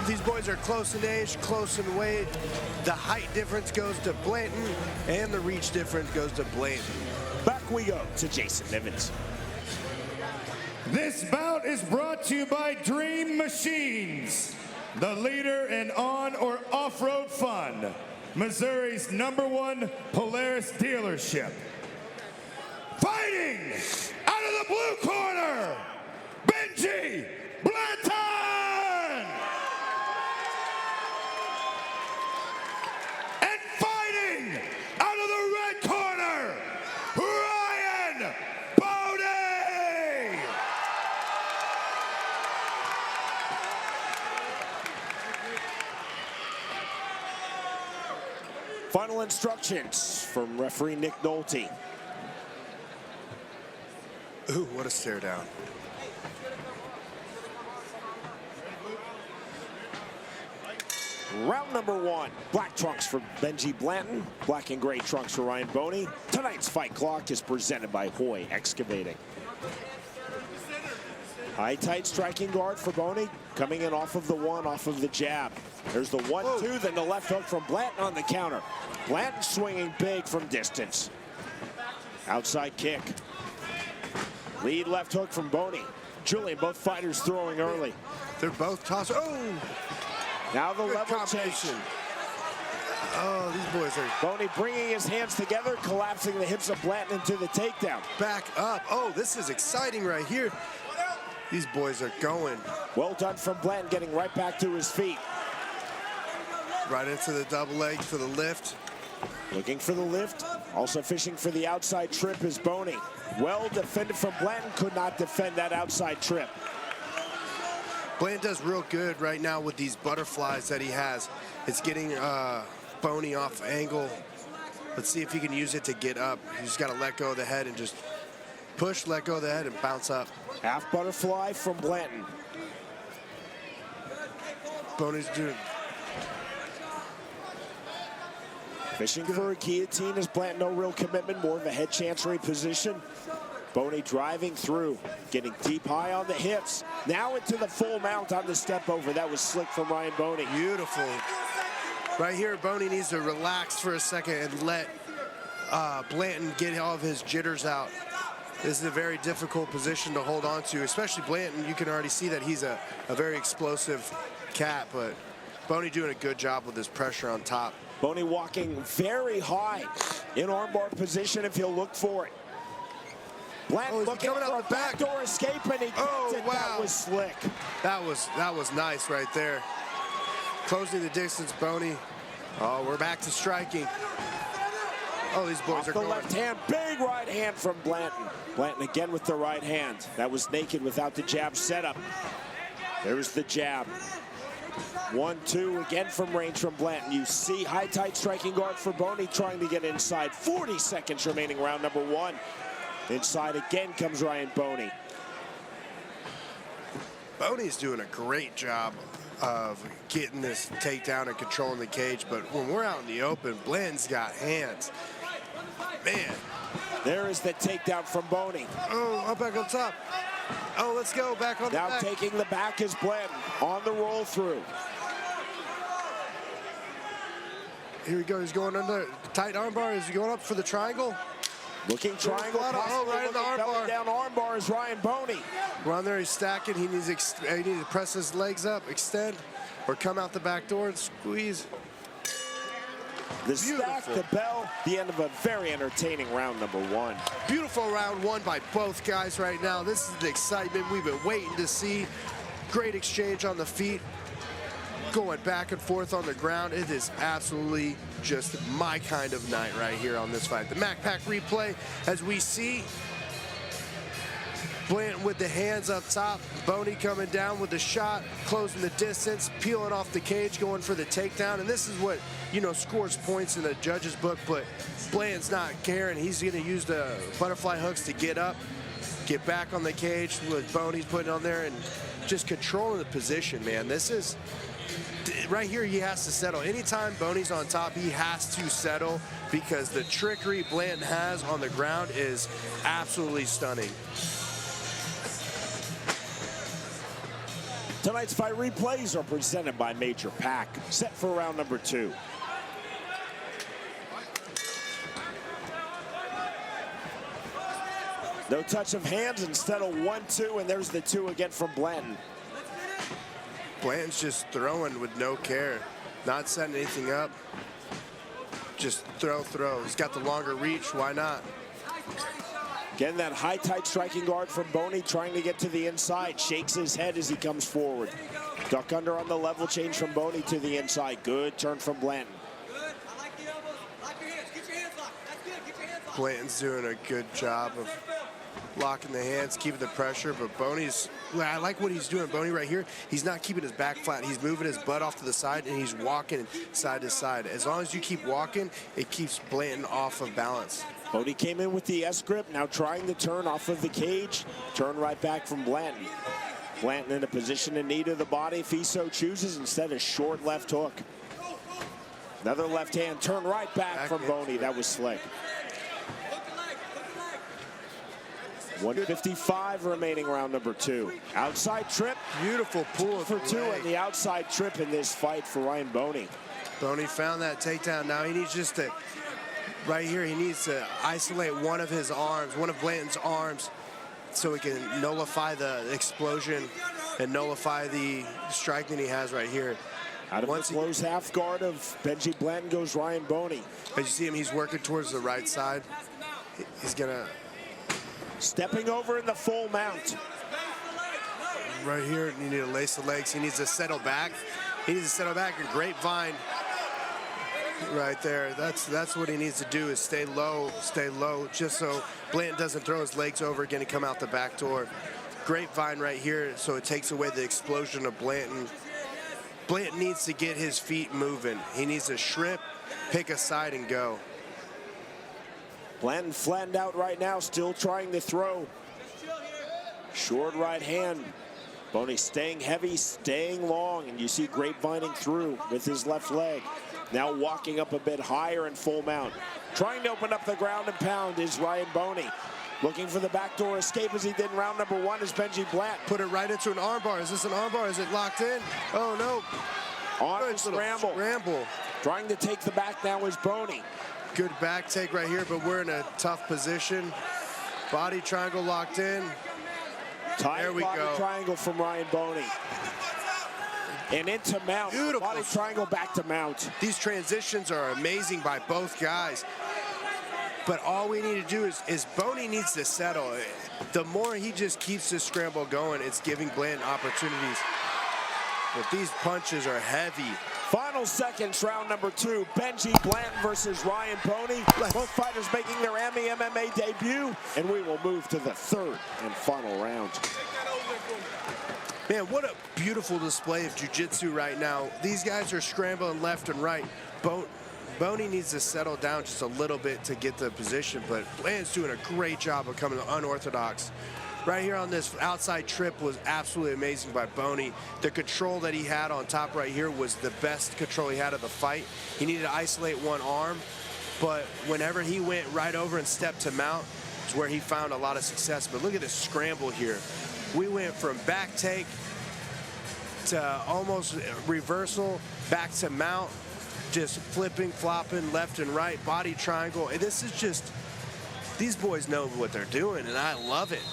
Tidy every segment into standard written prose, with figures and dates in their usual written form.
These boys are close in age, close in weight. The height difference goes to Blanton, and the reach difference goes to Blanton. Back we go to Jason Nivens. This bout is brought to you by Dream Machines, the leader in on or off-road fun, Missouri's #1 Polaris dealership. Fighting out of the blue corner, Blanton! And fighting out of the red corner, Bohne! Final instructions from referee Nick Nolte. Ooh, what a stare down. Round number 1, black trunks for Benji Blanton, black and gray trunks for Ryan Bohne. Tonight's fight clock is presented by Hoy Excavating. High tight striking guard for Bohne, coming in off of the one, off of the jab. There's the 1-2, then the left hook from Blanton on the counter. Blanton swinging big from distance. Outside kick. Lead left hook from Bohne. Julian, both fighters throwing early. They're both tossing. Oh! Now the Good level change. Oh, these boys are Bohne bringing his hands together, collapsing the hips of Blanton into the takedown. back up. Oh, this is exciting right here. These boys are going. Well done from Blanton, getting right back to his feet. Right into the double leg for the lift. Looking for the lift, also fishing for the outside trip is Bohne. Well defended from Blanton, could not defend that outside trip. Blanton does real good right now with these butterflies that he has. It's getting Bohne off angle. Let's see if he can use it to get up. He's got to let go of the head and just push, let go of the head, and bounce up. Half butterfly from Blanton. Bohne's doing. Fishing for a guillotine as Blanton, no real commitment, more of a head chancery position. Bohne driving through, getting deep high on the hips. Now into the full mount on the step over. That was slick from Ryan Bohne. Beautiful. Right here, Bohne needs to relax for a second and let Blanton get all of his jitters out. This is a very difficult position to hold on to, especially Blanton. You can already see that he's a very explosive cat, but Bohne doing a good job with his pressure on top. Bohne walking very high in armbar position if he'll look for it. Blanton looking for a backdoor escape, and he gets it. Wow. That was slick. That was nice right there. Closing the distance, Bohne. Oh, we're back to striking. Oh, these boys Off are the going. left hand, big right hand from Blanton. Blanton again with the right hand. That was naked without the jab setup. There's the jab. 1-2 again from range from Blanton. You see high tight striking guard for Bohne trying to get inside. 40 seconds remaining, round number 1. Inside again comes Ryan Bohne. Bohne's doing a great job of getting this takedown and controlling the cage, but when we're out in the open, Blanton's got hands. Man. There is the takedown from Bohne. Oh, up back on top. Oh, let's go back on the back. Now taking the back is Blanton on the roll through. Here we go. He's going under tight armbar. Is he going up for the triangle? Looking triangle. Oh, right in the armbar. Down armbar is Ryan Bohne. Run there. He's stacking. He needs to press his legs up, extend, or come out the back door and squeeze. The stack, the bell, the end of a very entertaining round number 1. Beautiful round 1 by both guys right now. This is the excitement we've been waiting to see. Great exchange on the feet. Going back and forth on the ground. It is absolutely just my kind of night right here on this fight. The MacPack replay, as we see Blanton with the hands up top, Bohne coming down with the shot, closing the distance, peeling off the cage, going for the takedown. And this is what, you know, scores points in the judge's book, but Blanton's not caring. He's going to use the butterfly hooks to get up, get back on the cage with Bohne's putting on there and just controlling the position, man. This is, right here, he has to settle. Anytime Bohne's on top, he has to settle because the trickery Blanton has on the ground is absolutely stunning. Tonight's fight replays are presented by Major FAC. Set for round number 2. No touch of hands, instead of 1-2, and there's the 2 again from Blanton. Blanton's just throwing with no care, not setting anything up. Just throw. He's got the longer reach, why not? Again, that high, tight striking guard from Bohne, trying to get to the inside. Shakes his head as he comes forward. Duck under on the level change from Bohne to the inside. Good turn from Blanton. Blanton's doing a good job of locking the hands, keeping the pressure, but Bohne's, I like what he's doing. Bohne right here, he's not keeping his back flat. He's moving his butt off to the side, and he's walking side to side. As long as you keep walking, it keeps Blanton off of balance. Bohne came in with the S grip, now trying to turn off of the cage. Turn right back from Blanton. Blanton in a position in need of the body if he so chooses, instead of short left hook. Another left hand, turn right back from Bohne. That was slick. 1:55 remaining round number 2. Outside trip. Beautiful pull for 2 and the outside trip in this fight for Ryan Bohne. Bohne found that takedown. Now he needs just to, right here, he needs to isolate one of his arms, one of Blanton's arms, so he can nullify the explosion and nullify the strike that he has right here. Out of the close half guard of Benji Blanton goes Ryan Bohne. As you see him, he's working towards the right side. He's gonna... Stepping over in the full mount. Right here, you need to lace the legs. He needs to settle back. He needs to settle back. A grapevine right there. That's what he needs to do, is stay low, just so Blanton doesn't throw his legs over again and come out the back door. Grapevine right here, so it takes away the explosion of Blanton. Blanton needs to get his feet moving. He needs to shrimp, pick a side, and go. Blanton flattened out right now, still trying to throw. Short right hand. Bohne staying heavy, staying long, and you see grapevining through with his left leg. Now walking up a bit higher in full mount. Trying to open up the ground and pound is Ryan Bohne. Looking for the backdoor escape as he did in round number 1 is Benji Blanton. Put it right into an armbar. Is this an armbar? Is it locked in? Oh, no. On the scramble. Trying to take the back now is Bohne. Good back take right here, but we're in a tough position. Body triangle locked in. There we go. Triangle from Ryan Bohne. And into mount. Beautiful. Body triangle back to mount. These transitions are amazing by both guys. But all we need to do is Bohne needs to settle. The more he just keeps this scramble going, it's giving Blanton opportunities. But these punches are heavy. Final seconds, round number 2. Benji Blanton versus Ryan Bohne. Both fighters making their MMA debut. And we will move to the 3rd and final round. Man, what a beautiful display of jiu-jitsu right now. These guys are scrambling left and right. Bohne needs to settle down just a little bit to get the position, but Blanton's doing a great job of coming unorthodox. Right here on this outside trip was absolutely amazing by Bohne. The control that he had on top right here was the best control he had of the fight. He needed to isolate one arm, but whenever he went right over and stepped to mount, it's where he found a lot of success. But look at this scramble here. We went from back take to almost reversal, back to mount, just flipping, flopping left and right, body triangle. And this is just, these boys know what they're doing, and I love it.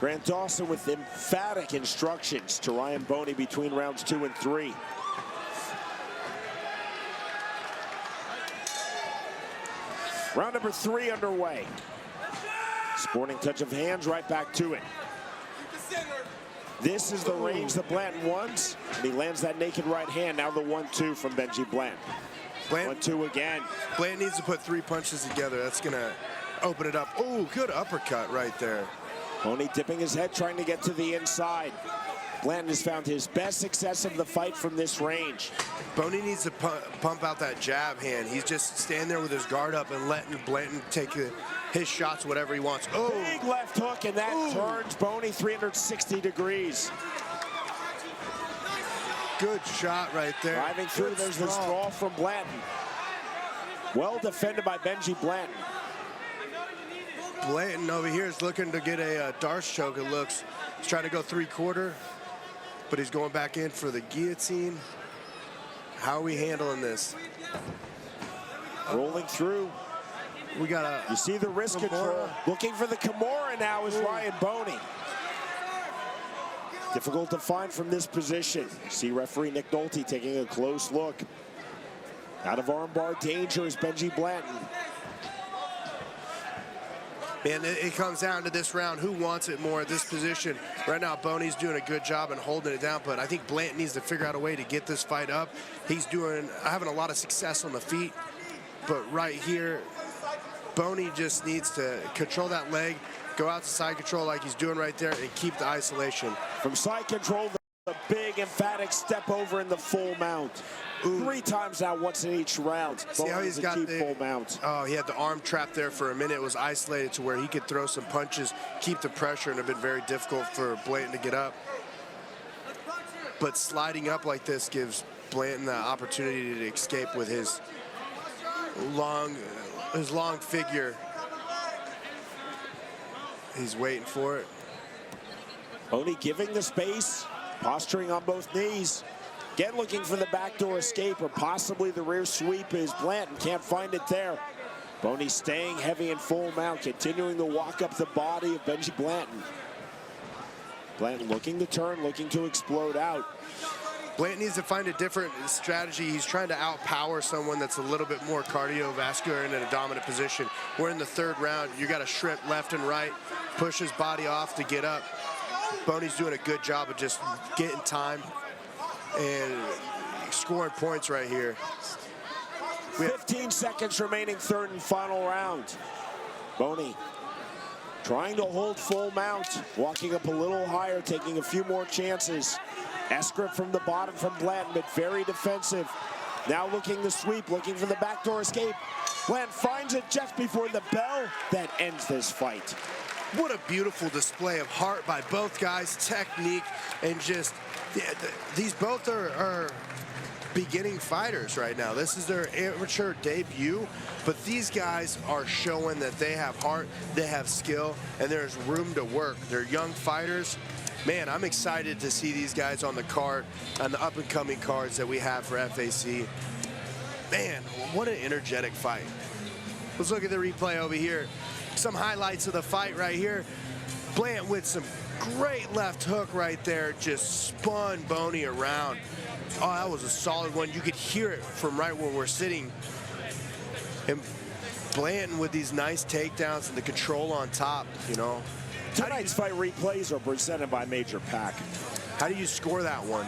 Grant Dawson with emphatic instructions to Ryan Bohne between rounds 2 and 3. Round number 3 underway. Sporting touch of hands, right back to it. This is the range that Blanton wants, and he lands that naked right hand. Now the 1-2 from Benji Blanton. 1-2 again. Blanton needs to put 3 punches together. That's gonna open it up. Oh, good uppercut right there. Bohne dipping his head, trying to get to the inside. Blanton has found his best success of the fight from this range. Bohne needs to pump out that jab hand. He's just standing there with his guard up and letting Blanton take his shots, whatever he wants. Oh, big left hook, and that turns Bohne 360 degrees. Good shot right there. Driving through, good there's the sprawl from Blanton. Well defended by Benji Blanton. Blanton over here is looking to get a Darce choke, it looks. He's trying to go 3/4, but he's going back in for the guillotine. How are we handling this? Rolling through. We got a... You see the wrist control. Looking for the Kimura now is Ryan Bohne. Difficult to find from this position. See referee Nick Nolte taking a close look. Out of armbar danger is Benji Blanton. Man, it comes down to this round. Who wants it more at this position? Right now, Bohne's doing a good job in holding it down, but I think Blanton needs to figure out a way to get this fight up. He's having a lot of success on the feet, but right here, Bohne just needs to control that leg, go out to side control like he's doing right there, and keep the isolation. From side control, the big emphatic step over in the full mount. Ooh. 3 times now, once in each round. See how he's got the full mount. Oh, he had the arm trapped there for a minute. It was isolated to where he could throw some punches, keep the pressure, and it have been very difficult for Blanton to get up. But sliding up like this gives Blanton the opportunity to escape with his long figure. He's waiting for it. Bohne giving the space, posturing on both knees. Again, looking for the backdoor escape or possibly the rear sweep is Blanton. Can't find it there. Bohne staying heavy in full mount, continuing to walk up the body of Benji Blanton. Blanton looking to turn, looking to explode out. Blanton needs to find a different strategy. He's trying to outpower someone that's a little bit more cardiovascular and in a dominant position. We're in the 3rd round. You got to shrimp left and right, push his body off to get up. Bohne's doing a good job of just getting time and scoring points right here. 15 seconds remaining, 3rd and final round. Bohne trying to hold full mount, walking up a little higher, taking a few more chances. S-grip from the bottom from Blanton, but very defensive. Now looking to sweep, looking for the backdoor escape. Blanton finds it just before the bell that ends this fight. What a beautiful display of heart by both guys, technique, and just, these both are beginning fighters right now. This is their amateur debut, but these guys are showing that they have heart, they have skill, and there's room to work. They're young fighters. Man, I'm excited to see these guys on the card, on the up-and-coming cards that we have for FAC. Man, what an energetic fight. Let's look at the replay over here. Some highlights of the fight right here. Blanton with some great left hook right there, just spun Bohne around. Oh, that was a solid one. You could hear it from right where we're sitting. And Blanton with these nice takedowns and the control on top, you know. Tonight's fight replays are presented by Major PAC. How do you score that one?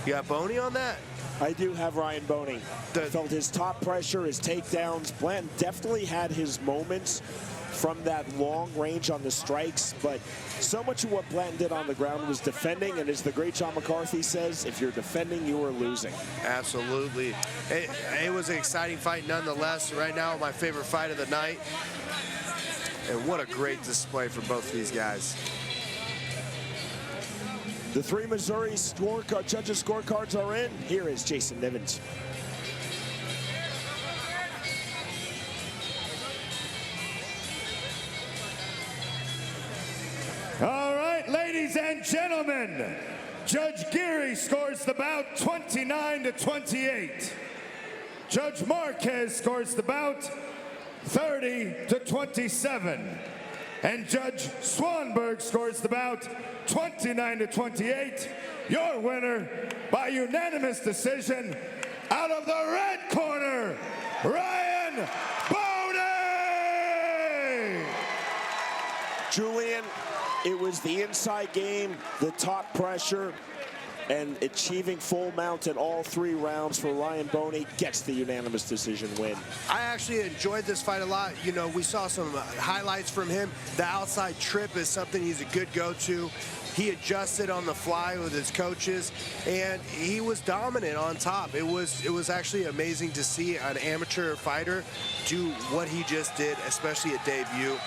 You got Bohne on that? I do have Ryan Bohne. Felt his top pressure, his takedowns. Blanton definitely had his moments from that long range on the strikes, but so much of what Blanton did on the ground was defending, and as the great John McCarthy says, if you're defending, you are losing. Absolutely. It was an exciting fight nonetheless. Right now, my favorite fight of the night. And what a great display for both these guys. The 3 Missouri judges' scorecards are in. Here is Jason Nivens. All right, ladies and gentlemen, Judge Geary scores the bout 29-28. Judge Marquez scores the bout 30-27. And Judge Swanberg scores the bout 29-28. Your winner by unanimous decision, out of the red corner, Ryan Bohne! Julian, it was the inside game, the top pressure, and achieving full mount in all 3 rounds for Ryan Bohne gets the unanimous decision win. I actually enjoyed this fight a lot. You know, we saw some highlights from him. The outside trip is something he's a good go-to. He adjusted on the fly with his coaches, and he was dominant on top. It was actually amazing to see an amateur fighter do what he just did, especially at debut.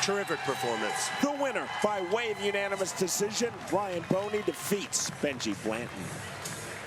Terrific performance. The winner by way of unanimous decision, Ryan Bohne defeats Benji Blanton.